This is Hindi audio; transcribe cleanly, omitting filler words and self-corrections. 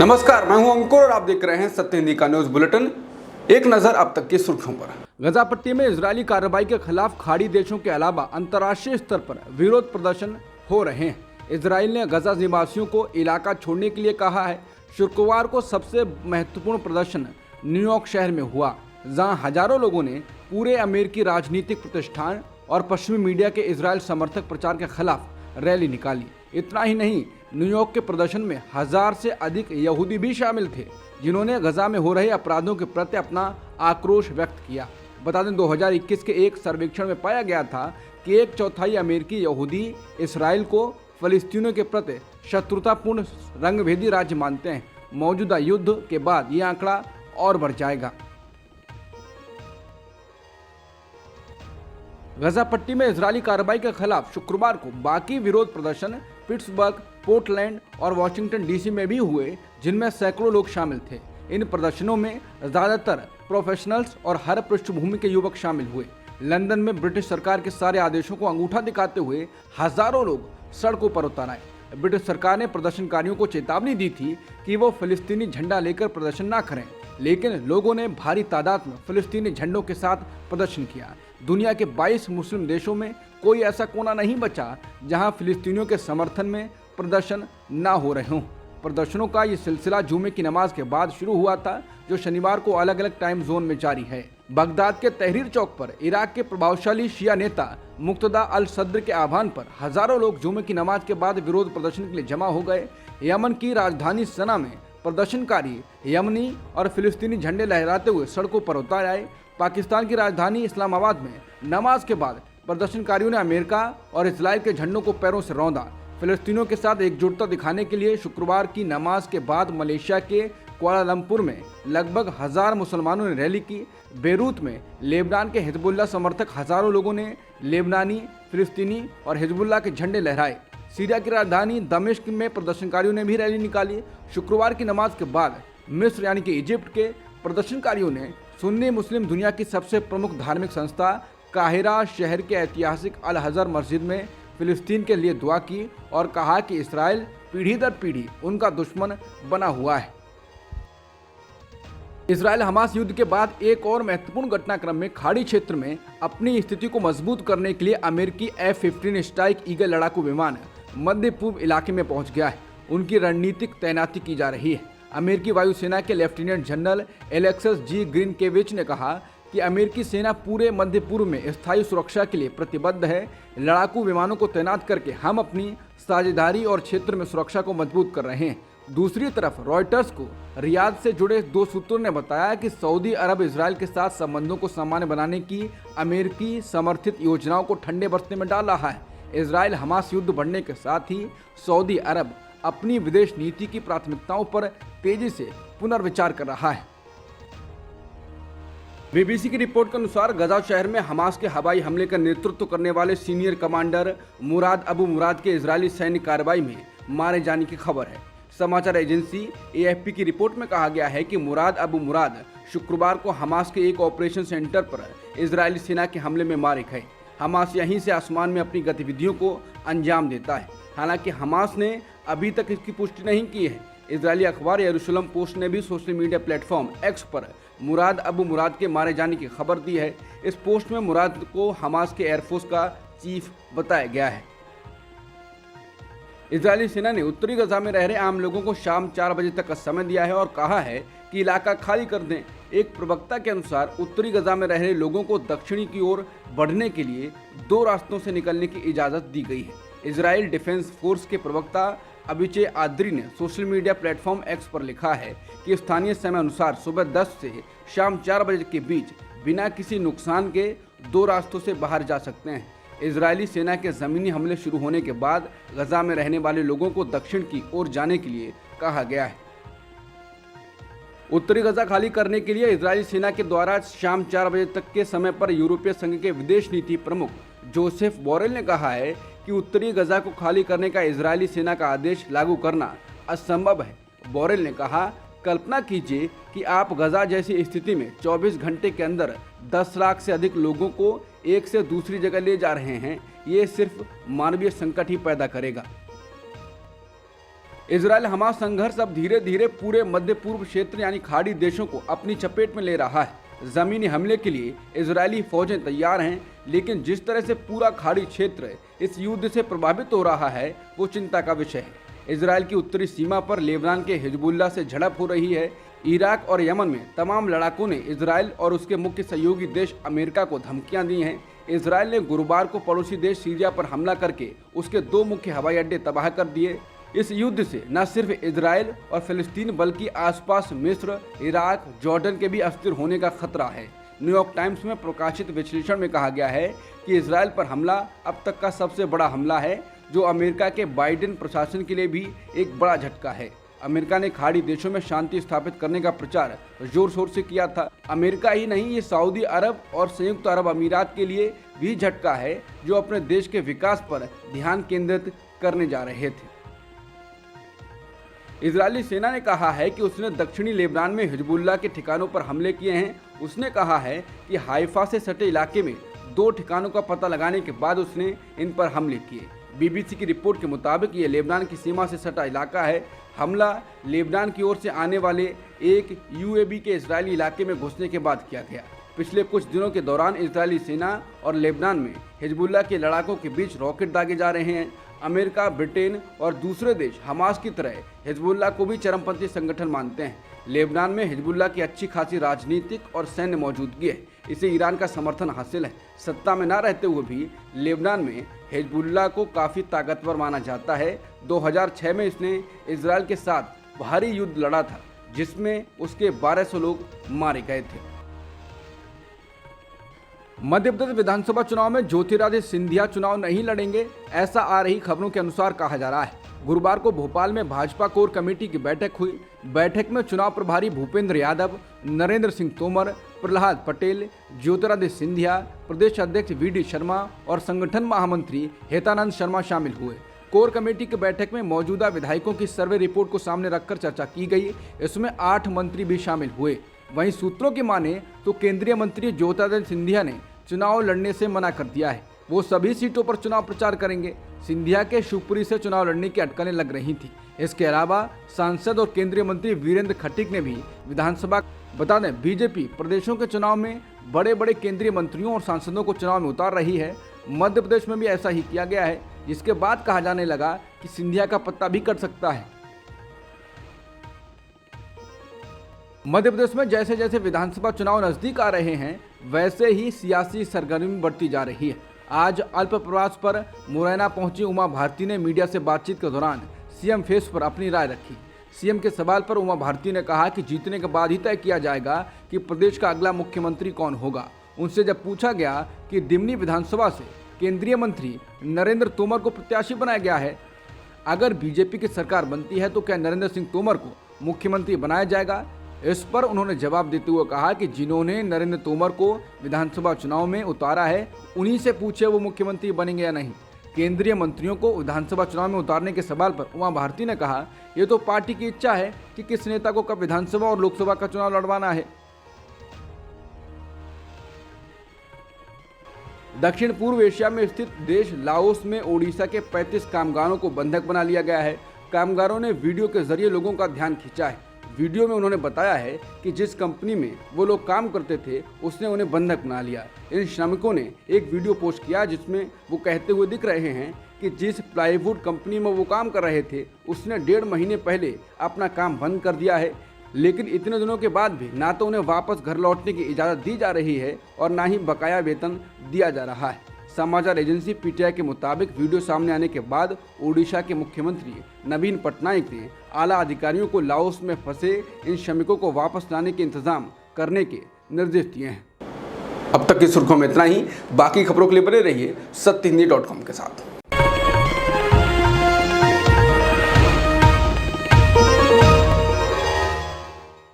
नमस्कार, मैं हूं अंकुर और आप देख रहे हैं सत्य हिंदी का न्यूज बुलेटिन। एक नजर अब तक की सुर्खियों पर। गजा पट्टी में इजरायली कार्रवाई के खिलाफ खाड़ी देशों के अलावा अंतर्राष्ट्रीय स्तर पर विरोध प्रदर्शन हो रहे हैं। इजराइल ने गजा निवासियों को इलाका छोड़ने के लिए कहा है। शुक्रवार को सबसे महत्वपूर्ण प्रदर्शन न्यूयॉर्क शहर में हुआ, जहां हजारों लोगों ने पूरे अमेरिकी राजनीतिक प्रतिष्ठान और पश्चिमी मीडिया के इजराइल समर्थक प्रचार के खिलाफ रैली निकाली। इतना ही नहीं, न्यूयॉर्क के प्रदर्शन में 1000 से अधिक यहूदी भी शामिल थे, जिन्होंने गजा में हो रहे अपराधों के प्रति अपना आक्रोश व्यक्त किया। बता दें, 2021 के एक सर्वेक्षण में पाया गया था कि 1/4 अमेरिकी यहूदी इसराइल को फलस्तीनियों के प्रति शत्रुतापूर्ण रंगभेदी राज्य मानते हैं। मौजूदा युद्ध के बाद ये आंकड़ा और बढ़ जाएगा। गजा पट्टी में इजरायली कार्रवाई के खिलाफ शुक्रवार को बाकी विरोध प्रदर्शन पिट्सबर्ग, पोर्टलैंड और वाशिंगटन डीसी में भी हुए, जिनमें सैकड़ों लोग शामिल थे। इन प्रदर्शनों में ज्यादातर प्रोफेशनल्स और हर पृष्ठभूमि के युवक शामिल हुए। लंदन में ब्रिटिश सरकार के सारे आदेशों को अंगूठा दिखाते हुए हजारों लोग सड़कों पर उतर आए। ब्रिटिश सरकार ने प्रदर्शनकारियों को चेतावनी दी थी कि वो फिलिस्तीनी झंडा लेकर प्रदर्शन न करें, लेकिन लोगों ने भारी तादाद में फिलिस्तीनी झंडों के साथ प्रदर्शन किया। दुनिया के 22 मुस्लिम देशों में कोई ऐसा कोना नहीं बचा जहां फिलिस्तीनियों के समर्थन में प्रदर्शन न हो रहे हों। प्रदर्शनों का ये सिलसिला जुमे की नमाज के बाद शुरू हुआ था, जो शनिवार को अलग अलग टाइम जोन में जारी है। बगदाद के तहरीर चौक पर इराक के प्रभावशाली शिया नेता मुक्तदा अल सद्र के आह्वान पर हजारों लोग जुमे की नमाज के बाद विरोध प्रदर्शन के लिए जमा हो गए। यमन की राजधानी सना में प्रदर्शनकारी यमनी और फिलिस्तीनी झंडे लहराते हुए सड़कों पर उतर आए। पाकिस्तान की राजधानी इस्लामाबाद में नमाज के बाद प्रदर्शनकारियों ने अमेरिका और इजराइल के झंडों को पैरों से रौंदा। फिलिस्तीनियों के साथ एकजुटता दिखाने के लिए शुक्रवार की नमाज के बाद मलेशिया के कुआलालंपुर में लगभग 1000 मुसलमानों ने रैली की। बेरूत में लेबनान के हिजबुल्लाह समर्थक हजारों लोगों ने लेबनानी, फिलिस्तीनी और हिजबुल्लाह के झंडे लहराए। सीरिया की राजधानी दमिश्क में प्रदर्शनकारियों ने भी रैली निकाली। शुक्रवार की नमाज के बाद मिस्र यानी कि इजिप्ट के प्रदर्शनकारियों ने सुन्नी मुस्लिम दुनिया की सबसे प्रमुख धार्मिक संस्था काहिरा शहर के ऐतिहासिक अल अजहर मस्जिद में फिलिस्तीन के लिए दुआ की और कहा कि इसराइल पीढ़ी दर पीढ़ी उनका दुश्मन बना हुआ है। इसराइल हमास युद्ध के बाद एक और महत्वपूर्ण घटनाक्रम में खाड़ी क्षेत्र में अपनी स्थिति को मजबूत करने के लिए अमेरिकी F-15 स्ट्राइक ईगल लड़ाकू विमान मध्य पूर्व इलाके में पहुंच गया है। उनकी रणनीतिक तैनाती की जा रही है। अमेरिकी वायुसेना के लेफ्टिनेंट जनरल एलेक्सस जी ग्रीनकेविच ने कहा कि अमेरिकी सेना पूरे मध्य पूर्व में स्थायी सुरक्षा के लिए प्रतिबद्ध है। लड़ाकू विमानों को तैनात करके हम अपनी साझेदारी और क्षेत्र में सुरक्षा को मजबूत कर रहे हैं। दूसरी तरफ रॉयटर्स को रियाद से जुड़े 2 सूत्रों ने बताया कि सऊदी अरब इजराइल के साथ संबंधों को सामान्य बनाने की अमेरिकी समर्थित योजनाओं को ठंडे बरतने में डाल रहा है। इजराइल हमास युद्ध बढ़ने के साथ ही सऊदी अरब अपनी विदेश नीति की प्राथमिकताओं पर तेजी से पुनर्विचार कर रहा है। बीबीसी की रिपोर्ट के अनुसार गजा शहर में हमास के हवाई हमले का नेतृत्व करने वाले सीनियर कमांडर मुराद अबू मुराद के इजरायली सैन्य कार्रवाई में मारे जाने की खबर है। समाचार एजेंसी AFP की रिपोर्ट में कहा गया है कि मुराद अबू मुराद शुक्रवार को हमास के एक ऑपरेशन सेंटर पर इजरायली सेना के हमले में मारे गए। हमास यहीं से आसमान में अपनी गतिविधियों को अंजाम देता है। हालांकि हमास ने अभी तक इसकी पुष्टि नहीं की है। इजरायली अखबार यरूशलेम पोस्ट ने भी सोशल मीडिया प्लेटफॉर्म X पर मुराद अबू मुराद के मारे जाने की खबर दी है। इस पोस्ट में मुराद को हमास के एयरफोर्स का चीफ बताया गया है। इजरायली सेना ने उत्तरी गजा में रह रहे आम लोगों को शाम 4 बजे तक का समय दिया है और कहा है कि इलाका खाली कर दें। एक प्रवक्ता के अनुसार उत्तरी गजा में रह रहे लोगों को दक्षिणी की ओर बढ़ने के लिए 2 रास्तों से निकलने की इजाज़त दी गई है। इजराइल डिफेंस फोर्स के प्रवक्ता अबिचे आद्री ने सोशल मीडिया प्लेटफॉर्म X पर लिखा है कि स्थानीय समय अनुसार सुबह 10 से शाम 4 बजे के बीच बिना किसी नुकसान के 2 रास्तों से बाहर जा सकते हैं। इजरायली सेना के ज़मीनी हमले शुरू होने के बाद गजा में रहने वाले लोगों को दक्षिण की ओर जाने के लिए कहा गया है। उत्तरी गजा खाली करने के लिए इजरायली सेना के द्वारा शाम 4 बजे तक के समय पर यूरोपीय संघ के विदेश नीति प्रमुख जोसेफ बोरेल ने कहा है कि उत्तरी गजा को खाली करने का इजरायली सेना का आदेश लागू करना असंभव है। बोरेल ने कहा, कल्पना कीजिए कि आप गजा जैसी स्थिति में 24 घंटे के अंदर 10 लाख से अधिक लोगों को एक से दूसरी जगह ले जा रहे हैं। ये सिर्फ मानवीय संकट ही पैदा करेगा। इजराइल हमास संघर्ष अब धीरे धीरे पूरे मध्य पूर्व क्षेत्र यानी खाड़ी देशों को अपनी चपेट में ले रहा है। जमीनी हमले के लिए इजरायली फौजें तैयार हैं, लेकिन जिस तरह से पूरा खाड़ी क्षेत्र इस युद्ध से प्रभावित हो रहा है वो चिंता का विषय है। इजराइल की उत्तरी सीमा पर लेबनान के हिजबुल्लाह से झड़प हो रही है। इराक और यमन में तमाम लड़ाकों ने इजराइल और उसके मुख्य सहयोगी देश अमेरिका को धमकियां दी हैं। इजराइल ने गुरुवार को पड़ोसी देश सीरिया पर हमला करके उसके 2 मुख्य हवाई अड्डे तबाह कर दिए। इस युद्ध से न सिर्फ इजराइल और फिलिस्तीन बल्कि आसपास मिस्र, इराक, जॉर्डन के भी अस्थिर होने का खतरा है। न्यूयॉर्क टाइम्स में प्रकाशित विश्लेषण में कहा गया है कि इजराइल पर हमला अब तक का सबसे बड़ा हमला है, जो अमेरिका के बाइडेन प्रशासन के लिए भी एक बड़ा झटका है। अमेरिका ने खाड़ी देशों में शांति स्थापित करने का प्रचार जोर शोर से किया था। अमेरिका ही नहीं, ये सऊदी अरब और संयुक्त अरब अमीरात के लिए भी झटका है, जो अपने देश के विकास पर ध्यान केंद्रित करने जा रहे थे। इजरायली सेना ने कहा है कि उसने दक्षिणी लेबनान में हिजबुल्लाह के ठिकानों पर हमले किए हैं। उसने कहा है कि हाइफा से सटे इलाके में 2 ठिकानों का पता लगाने के बाद उसने इन पर हमले किए। बीबीसी की रिपोर्ट के मुताबिक ये लेबनान की सीमा से सटा इलाका है। हमला लेबनान की ओर से आने वाले एक यूएवी के इजरायली इलाके में घुसने के बाद किया गया। पिछले कुछ दिनों के दौरान इजरायली सेना और लेबनान में हिजबुल्लाह के लड़ाकों के बीच रॉकेट दागे जा रहे हैं। अमेरिका, ब्रिटेन और दूसरे देश हमास की तरह हिजबुल्लाह को भी चरमपंथी संगठन मानते हैं। लेबनान में हिजबुल्लाह की अच्छी खासी राजनीतिक और सैन्य मौजूदगी है। इसे ईरान का समर्थन हासिल है। सत्ता में न रहते हुए भी लेबनान में हिजबुल्लाह को काफ़ी ताकतवर माना जाता है। 2006 में इसने इजराइल के साथ भारी युद्ध लड़ा था, जिसमें उसके 1200 लोग मारे गए थे। मध्य प्रदेश विधानसभा चुनाव में ज्योतिरादित्य सिंधिया चुनाव नहीं लड़ेंगे, ऐसा आ रही खबरों के अनुसार कहा जा रहा है। गुरुवार को भोपाल में भाजपा कोर कमेटी की बैठक हुई। बैठक में चुनाव प्रभारी भूपेंद्र यादव, नरेंद्र सिंह तोमर, प्रहलाद पटेल, ज्योतिरादित्य सिंधिया, प्रदेश अध्यक्ष वी.डी. शर्मा और संगठन महामंत्री हेतानंद शर्मा शामिल हुए। कोर कमेटी की बैठक में मौजूदा विधायकों की सर्वे रिपोर्ट को सामने रखकर चर्चा की गई। इसमें 8 मंत्री भी शामिल हुए। वहीं सूत्रों की माने तो केंद्रीय मंत्री ज्योतिरादित्य सिंधिया ने चुनाव लड़ने से मना कर दिया है। वो सभी सीटों पर चुनाव प्रचार करेंगे। सिंधिया के शिवपुरी से चुनाव लड़ने की अटकलें लग रही थी। इसके अलावा सांसद और केंद्रीय मंत्री वीरेंद्र खटीक ने भी विधानसभा, बता दें बीजेपी प्रदेशों के चुनाव में बड़े बड़े केंद्रीय मंत्रियों और सांसदों को चुनाव में उतार रही है। मध्य प्रदेश में भी ऐसा ही किया गया है, जिसके बाद कहा जाने लगा कि सिंधिया का पत्ता भी कट सकता है। मध्य प्रदेश में जैसे जैसे विधानसभा चुनाव नजदीक आ रहे हैं, वैसे ही सियासी सरगर्मी बढ़ती जा रही है। आज अल्प प्रवास पर मुरैना पहुंची उमा भारती ने मीडिया से बातचीत के दौरान सीएम फेस पर अपनी राय रखी। सीएम के सवाल पर उमा भारती ने कहा कि जीतने के बाद ही तय किया जाएगा कि प्रदेश का अगला मुख्यमंत्री कौन होगा। उनसे जब पूछा गया कि दिमनी विधानसभा से केंद्रीय मंत्री नरेंद्र तोमर को प्रत्याशी बनाया गया है, अगर बीजेपी की सरकार बनती है तो क्या नरेंद्र सिंह तोमर को मुख्यमंत्री बनाया जाएगा। इस पर उन्होंने जवाब देते हुए कहा कि जिन्होंने नरेंद्र तोमर को विधानसभा चुनाव में उतारा है, उन्हीं से पूछे वो मुख्यमंत्री बनेंगे या नहीं। केंद्रीय मंत्रियों को विधानसभा चुनाव में उतारने के सवाल पर उमा भारती ने कहा, ये तो पार्टी की इच्छा है कि किस नेता को कब विधानसभा और लोकसभा का चुनाव लड़वाना है। दक्षिण पूर्व एशिया में स्थित देश लाओस में ओडिशा के 35 कामगारों को बंधक बना लिया गया है। कामगारों ने वीडियो के जरिए लोगों का ध्यान खींचा है। वीडियो में उन्होंने बताया है कि जिस कंपनी में वो लोग काम करते थे, उसने उन्हें बंधक बना लिया। इन श्रमिकों ने एक वीडियो पोस्ट किया जिसमें वो कहते हुए दिख रहे हैं कि जिस प्लाईवुड कंपनी में वो काम कर रहे थे, उसने 1.5 महीने पहले अपना काम बंद कर दिया है। लेकिन इतने दिनों के बाद भी ना तो उन्हें वापस घर लौटने की इजाज़त दी जा रही है और ना ही बकाया वेतन दिया जा रहा है। समाचार एजेंसी पीटीआई के मुताबिक वीडियो सामने आने के बाद ओडिशा के मुख्यमंत्री नवीन पटनायक ने आला अधिकारियों को लाओस में फंसे इन श्रमिकों को वापस लाने के इंतजाम करने के निर्देश दिए हैं। अब तक की सुर्खियों में इतना ही। बाकी खबरों के लिए बने रहिए सत्यहिंदी.com के साथ।